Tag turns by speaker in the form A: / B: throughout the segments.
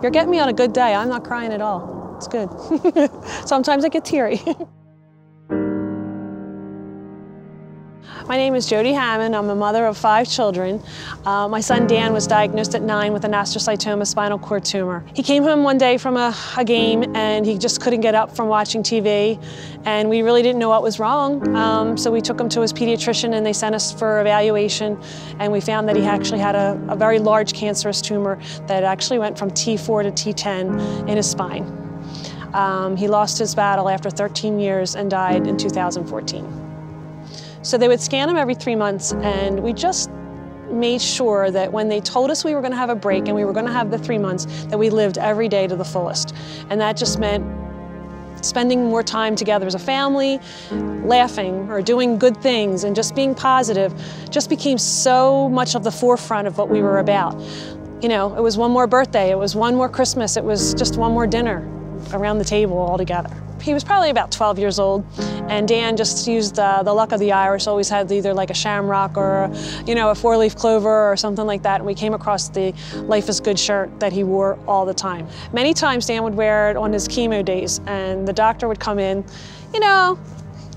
A: You're getting me on a good day. I'm not crying at all. It's good. Sometimes I get teary. My name is Jody Hammond. I'm a mother of 5 children. My son Dan was diagnosed at 9 with an astrocytoma spinal cord tumor. He came home one day from a game and he just couldn't get up from watching TV, and we really didn't know what was wrong. So we took him to his pediatrician and they sent us for evaluation, and we found that he actually had a very large cancerous tumor that actually went from T4 to T10 in his spine. He lost his battle after 13 years and died in 2014. So they would scan him every 3 months, and we just made sure that when they told us we were going to have a break and we were going to have the 3 months, that we lived every day to the fullest. And that just meant spending more time together as a family, laughing or doing good things and just being positive just became so much of the forefront of what we were about. You know, it was one more birthday, it was one more Christmas, it was just one more dinner around the table all together. He was probably about 12 years old, and Dan just used the luck of the Irish, always had either like a shamrock or a 4-leaf clover or something like that, and we came across the Life is Good shirt that he wore all the time. Many times Dan would wear it on his chemo days, and the doctor would come in,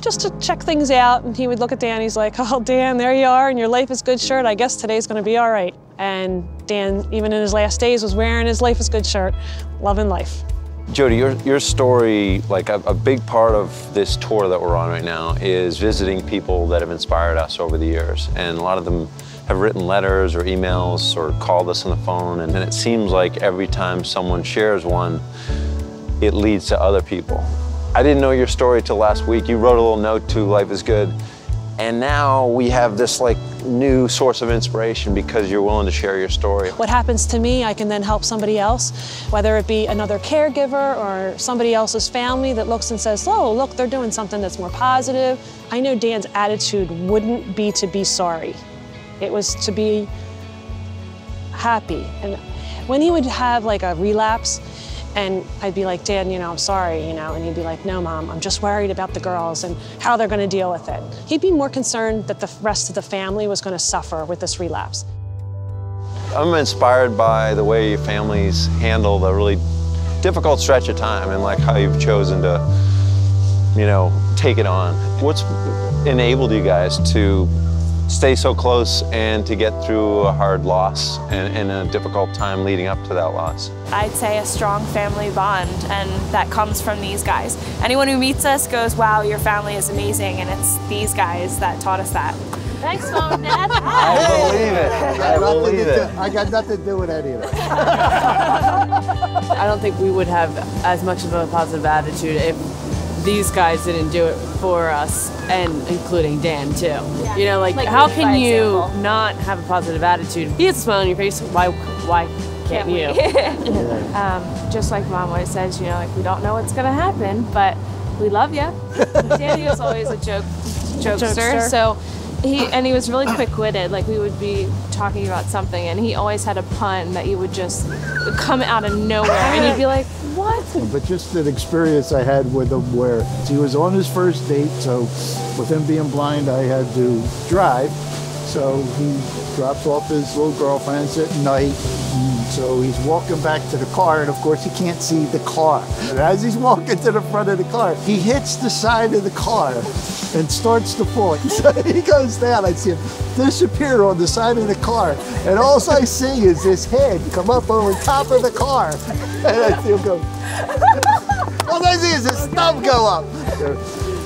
A: just to check things out, and he would look at Dan, he's like, "Oh, Dan, there you are in your Life is Good shirt. I guess today's gonna be all right." And Dan, even in his last days, was wearing his Life is Good shirt, loving life.
B: Jody, your story, like a big part of this tour that we're on right now is visiting people that have inspired us over the years. And a lot of them have written letters or emails or called us on the phone. And it seems like every time someone shares one, it leads to other people. I didn't know your story till last week. You wrote a little note to Life is Good. And now we have this new source of inspiration because you're willing to share your story.
A: What happens to me, I can then help somebody else, whether it be another caregiver or somebody else's family that looks and says, "Oh, look, they're doing something that's more positive." I know Dan's attitude wouldn't be to be sorry. It was to be happy. And when he would have a relapse, and I'd be like, "Dan, I'm sorry, and he'd be like, "No, Mom, I'm just worried about the girls and how they're gonna deal with it." He'd be more concerned that the rest of the family was gonna suffer with this relapse.
B: I'm inspired by the way your families handle a really difficult stretch of time and how you've chosen to, take it on. What's enabled you guys to stay so close and to get through a hard loss and a difficult time leading up to that loss?
C: I'd say a strong family bond, and that comes from these guys. Anyone who meets us goes, "Wow, your family is amazing," and it's these guys that taught us that. Thanks, Mom and Dad.
B: I believe it. I believe it.
D: I got nothing to do with any of that.
E: I don't think we would have as much of a positive attitude if these guys didn't do it for us, and including Dan too.
C: Yeah.
E: How can you not have a positive attitude? He has a smile on your face. Why can't you?
C: Just like Mom always says, we don't know what's gonna happen, but we love you. Danny was always a jokester, so he was really quick-witted. We would be talking about something, and he always had a pun that would just come out of nowhere, and he'd be like, "What?"
D: But just an experience I had with him where he was on his first date, so with him being blind, I had to drive. So he drops off his little girlfriends at night. So he's walking back to the car, and of course he can't see the car. And as he's walking to the front of the car, he hits the side of the car and starts to fall. So he goes down. I see him disappear on the side of the car, and all I see is his head come up over top of the car. And I see him go. All I see is his thumb go up.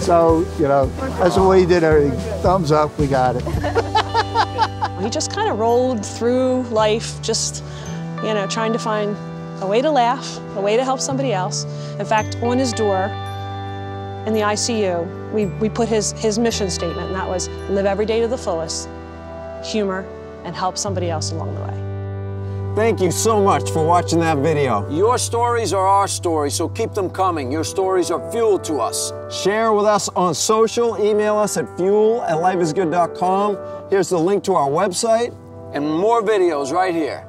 D: So, that's the way he did everything. Thumbs up, we got it.
A: He just kind of rolled through life, just, trying to find a way to laugh, a way to help somebody else. In fact, on his door in the ICU, we put his mission statement, and that was live every day to the fullest, humor, and help somebody else along the way.
F: Thank you so much for watching that video. Your stories are our stories, so keep them coming. Your stories are fuel to us. Share with us on social. Email us at fuel@lifeisgood.com. Here's the link to our website and more videos right here.